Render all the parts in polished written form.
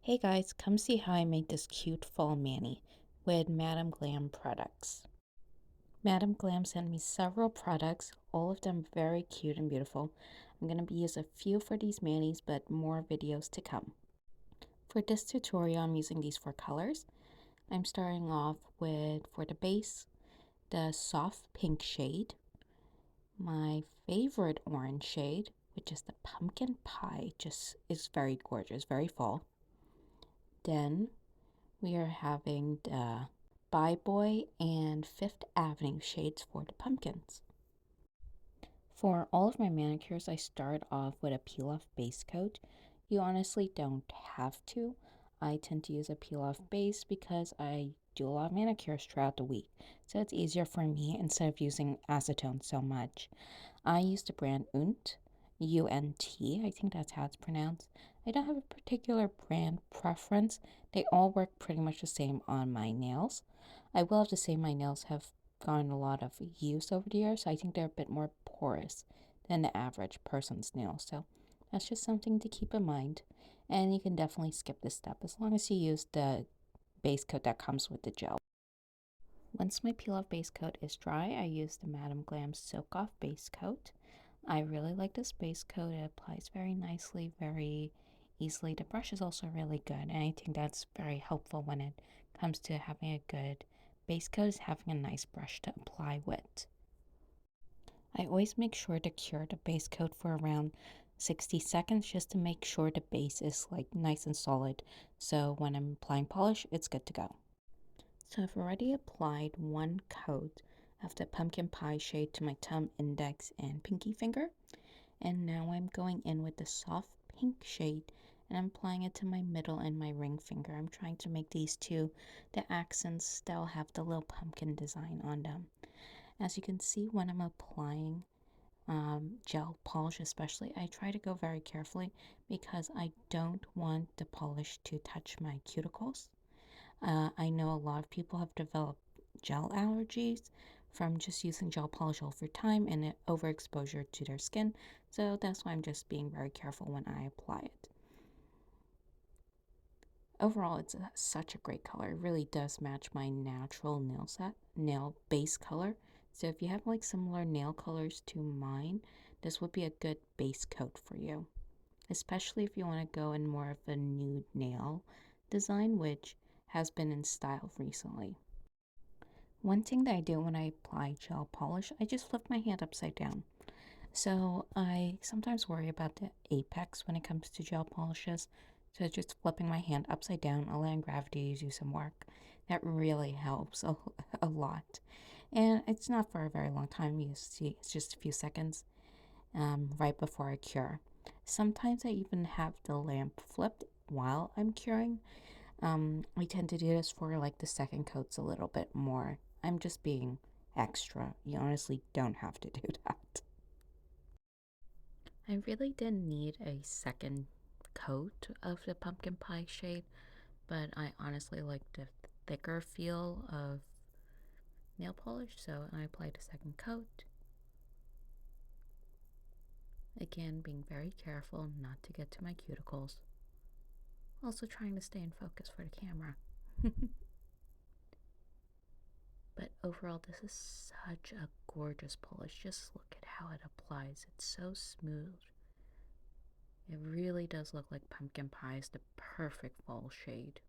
Hey guys, come see how I made this cute fall mani with Madam Glam products. Madam Glam sent me several products, all of them very cute and beautiful. I'm going to be using a few for these manis, but more videos to come. For this tutorial, I'm using these four colors. I'm starting off with, for the base, the soft pink shade, my favorite orange shade, which is the pumpkin pie, just is very gorgeous, very fall. Then we are having the By Boy and Fifth Avenue shades for the pumpkins. For all of my manicures, I start off with a peel-off base coat. You honestly don't have to. I tend to use a peel-off base because I do a lot of manicures throughout the week, so it's easier for me instead of using acetone so much. I use the brand Unt, U-N-T, I think that's how it's pronounced. I don't have a particular brand preference. They all work pretty much the same on my nails. I will have to say my nails have gotten a lot of use over the years, so I think they're a bit more porous than the average person's nails. So that's just something to keep in mind. And you can definitely skip this step as long as you use the base coat that comes with the gel. Once my peel off base coat is dry, I use the Madam Glam Soak Off Base Coat. I really like this base coat. It applies very nicely, very easily. The brush is also really good, and I think that's very helpful when it comes to having a good base coat, is having a nice brush to apply with. I always make sure to cure the base coat for around 60 seconds just to make sure the base is like nice and solid. So when I'm applying polish, it's good to go. So I've already applied one coat of the pumpkin pie shade to my thumb, index, and pinky finger. And now I'm going in with the soft pink shade and I'm applying it to my middle and my ring finger. I'm trying to make these two the accents that will have the little pumpkin design on them. As you can see, when I'm applying gel polish especially, I try to go very carefully because I don't want the polish to touch my cuticles. I know a lot of people have developed gel allergies from just using gel polish over time and overexposure to their skin, so that's why I'm just being very careful when I apply it. Overall, it's such a great color. It really does match my natural nail base color. So if you have like similar nail colors to mine, this would be a good base coat for you, especially if you want to go in more of a nude nail design, which has been in style recently. One thing that I do when I apply gel polish, I just flip my hand upside down. So I sometimes worry about the apex when it comes to gel polishes. So just flipping my hand upside down, allowing gravity to do some work. That really helps a lot. And it's not for a very long time. You see, it's just a few seconds right before I cure. Sometimes I even have the lamp flipped while I'm curing. I tend to do this for like the second coats a little bit more. I'm just being extra. You honestly don't have to do that. I really didn't need a second coat of the pumpkin pie shade, but I honestly like the thicker feel of nail polish, so I applied a second coat. Again, being very careful not to get to my cuticles. Also trying to stay in focus for the camera. But overall, this is such a gorgeous polish. Just look at how it applies. It's so smooth. It really does look like pumpkin pie is the perfect fall shade.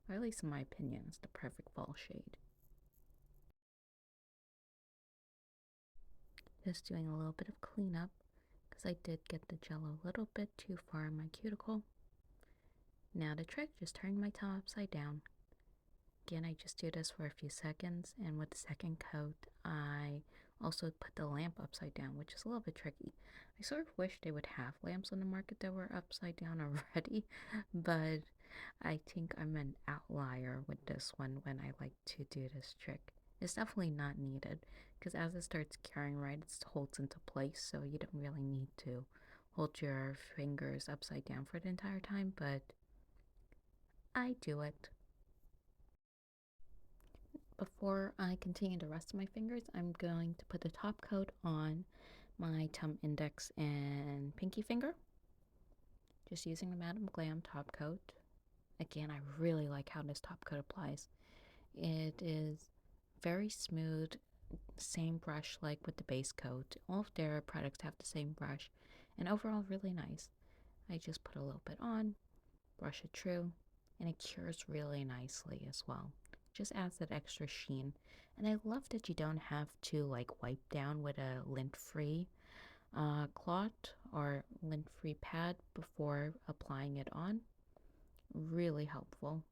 Or at least in my opinion, it's the perfect fall shade. Just doing a little bit of cleanup because I did get the gel a little bit too far in my cuticle. Now the trick, just turning my thumb upside down. Again, I just do this for a few seconds, and with the second coat, I also put the lamp upside down, which is a little bit tricky. I sort of wish they would have lamps on the market that were upside down already, but I think I'm an outlier with this one when I like to do this trick. It's definitely not needed because as it starts curing right, it holds into place, so you don't really need to hold your fingers upside down for the entire time, but I do it. Before I continue the rest of my fingers, I'm going to put the top coat on my thumb, index, and pinky finger. Just using the Madam Glam top coat. Again, I really like how this top coat applies. It is very smooth, same brush like with the base coat. All of their products have the same brush, and overall really nice. I just put a little bit on, brush it through, and it cures really nicely as well. Just adds that extra sheen. And I love that you don't have to like wipe down with a lint-free cloth or lint-free pad before applying it on. Really helpful.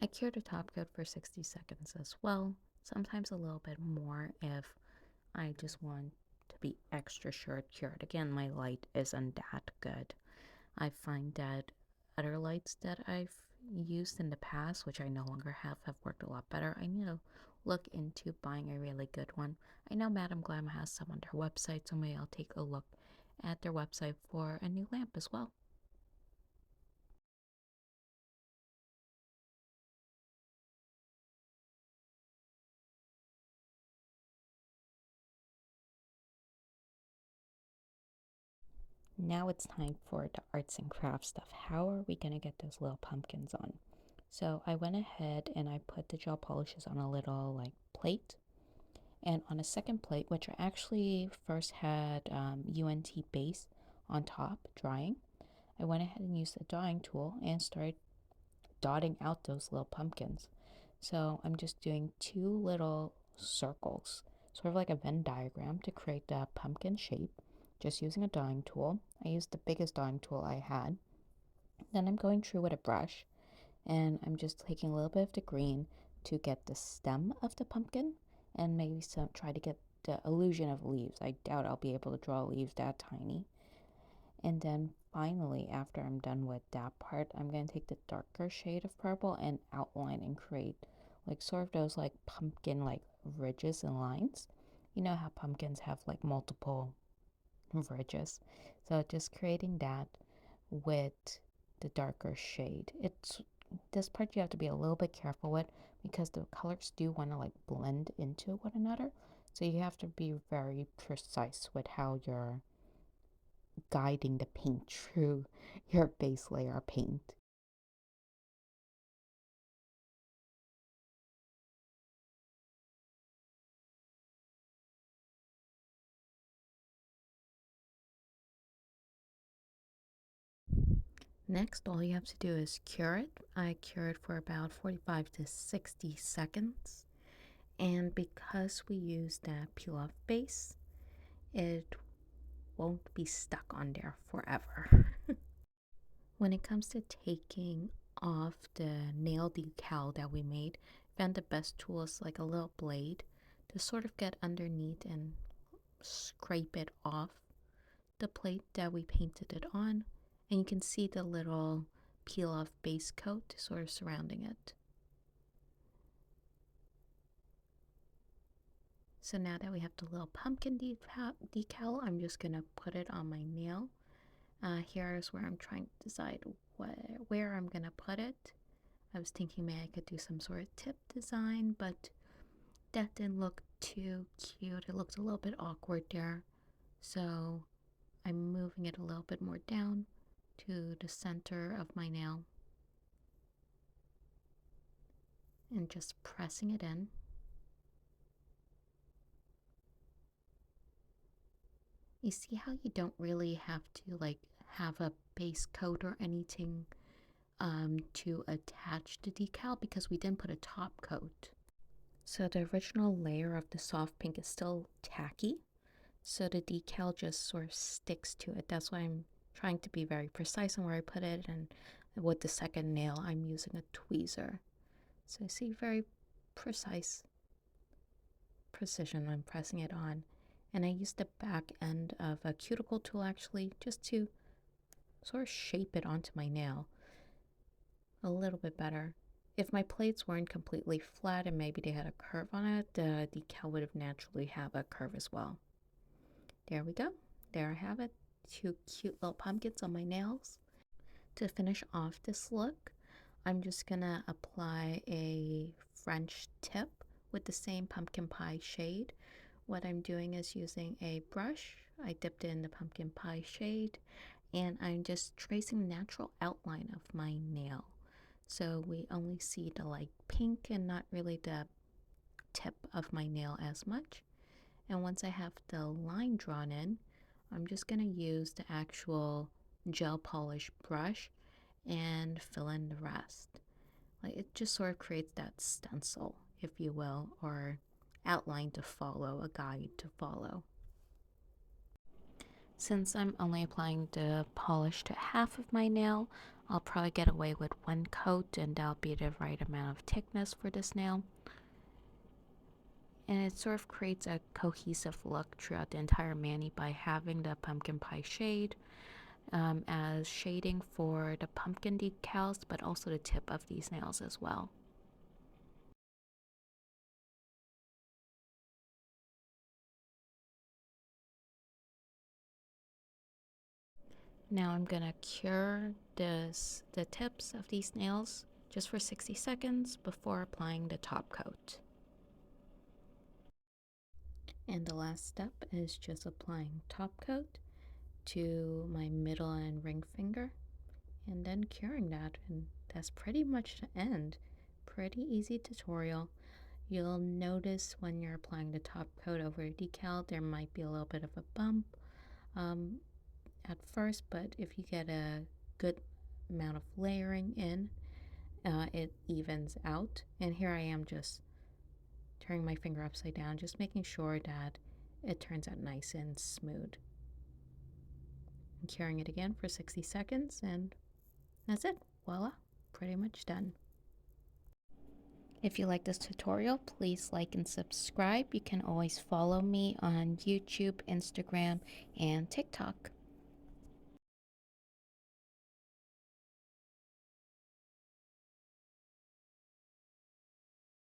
I cure the top coat for 60 seconds as well, sometimes a little bit more if I just want to be extra sure it cured. Again, my light isn't that good. I find that other lights that I've used in the past, which I no longer have worked a lot better. I need to look into buying a really good one. I know Madam Glam has some on their website, so maybe I'll take a look at their website for a new lamp as well. Now it's time for the arts and crafts stuff. How are we going to get those little pumpkins on? So I went ahead and I put the gel polishes on a little like plate. And on a second plate, which I actually first had UNT base on top drying, I went ahead and used the drawing tool and started dotting out those little pumpkins. So I'm just doing two little circles, sort of like a Venn diagram to create the pumpkin shape, just using a drawing tool. I used the biggest drawing tool I had. Then I'm going through with a brush and I'm just taking a little bit of the green to get the stem of the pumpkin and maybe some try to get the illusion of leaves. I doubt I'll be able to draw leaves that tiny. And then finally, after I'm done with that part, I'm going to take the darker shade of purple and outline and create like sort of those like pumpkin like ridges and lines. You know how pumpkins have like multiple ridges. So just creating that with the darker shade. It's this part you have to be a little bit careful with because the colors do want to like blend into one another. So you have to be very precise with how you're guiding the paint through your base layer paint. Next, all you have to do is cure it. I cure it for about 45 to 60 seconds. And because we use that peel off base, it won't be stuck on there forever. When it comes to taking off the nail decal that we made, I found the best tool is like a little blade to sort of get underneath and scrape it off the plate that we painted it on. And you can see the little peel off base coat sort of surrounding it. So now that we have the little pumpkin decal, I'm just gonna put it on my nail. Here's where I'm trying to decide where I'm gonna put it. I was thinking maybe I could do some sort of tip design, but that didn't look too cute. It looked a little bit awkward there. So I'm moving it a little bit more down to the center of my nail and just pressing it in. You see how you don't really have to like have a base coat or anything to attach the decal because we didn't put a top coat. So the original layer of the soft pink is still tacky, so the decal just sort of sticks to it. That's why I'm trying to be very precise on where I put it, and with the second nail I'm using a tweezer. So you see, very precise precision. I'm pressing it on, and I used the back end of a cuticle tool actually just to sort of shape it onto my nail a little bit better. If my plates weren't completely flat and maybe they had a curve on it, the decal would have naturally have a curve as well. There we go. There I have it. Two cute little pumpkins on my nails. To finish off this look, I'm just gonna apply a French tip with the same pumpkin pie shade. What I'm doing is using a brush. I dipped it in the pumpkin pie shade, and I'm just tracing natural outline of my nail. So we only see the like pink and not really the tip of my nail as much. And once I have the line drawn in, I'm just going to use the actual gel polish brush and fill in the rest. Like it just sort of creates that stencil, if you will, or outline to follow, a guide to follow. Since I'm only applying the polish to half of my nail, I'll probably get away with one coat and that'll be the right amount of thickness for this nail. And it sort of creates a cohesive look throughout the entire mani by having the pumpkin pie shade as shading for the pumpkin decals, but also the tip of these nails as well. Now I'm gonna cure the tips of these nails just for 60 seconds before applying the top coat. And the last step is just applying top coat to my middle and ring finger and then curing that, and that's pretty much the end. Pretty easy tutorial. You'll notice when you're applying the top coat over a decal there might be a little bit of a bump at first, but if you get a good amount of layering in, it evens out. And here I am just turning my finger upside down, just making sure that it turns out nice and smooth. I'm curing it again for 60 seconds, and that's it. Voila, pretty much done. If you like this tutorial, please like and subscribe. You can always follow me on YouTube, Instagram, and TikTok.